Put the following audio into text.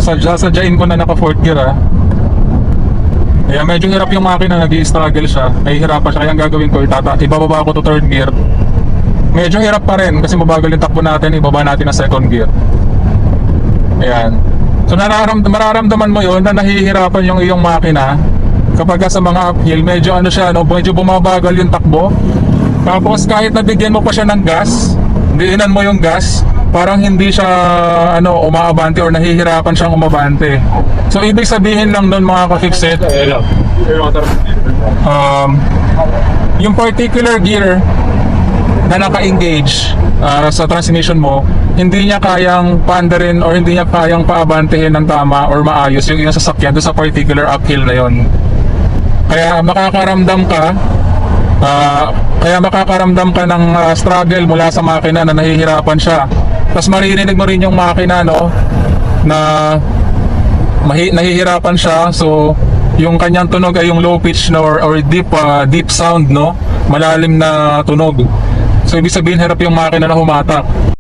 Sadyain ko na naka 4th gear Kaya medyo hirap yung makina, nag-i-struggle siya. Nahihirapan siya, kaya ang gagawin ko, ibababa ko to 3rd gear. Medyo hirap pa rin kasi mabagal yung takbo natin, ibaba natin na 2nd gear. Ayan. So mararamdaman mo yun na nahihirapan yung iyong makina kapag sa mga uphill, medyo medyo bumabagal yung takbo. Tapos kahit nabigyan mo pa siya ng gas, diinan mo yung gas, parang hindi siya umaabante or nahihirapan siyang umabante. So ibig sabihin lang nun mga ka-fixit, yung particular gear na naka-engage sa transmission mo, hindi niya kayang paandarin or hindi niya kayang paabantehin ng tama or maayos yung iyong sasakyan doon sa particular uphill na yon. Kaya makakaramdam ka ng struggle mula sa makina na nahihirapan siya. Tapos maririnig mo rin yung makina na nahihirapan siya. So yung kanyang tunog ay yung low pitch or deep sound, malalim na tunog. So ibig sabihin hirap yung makina na humatak.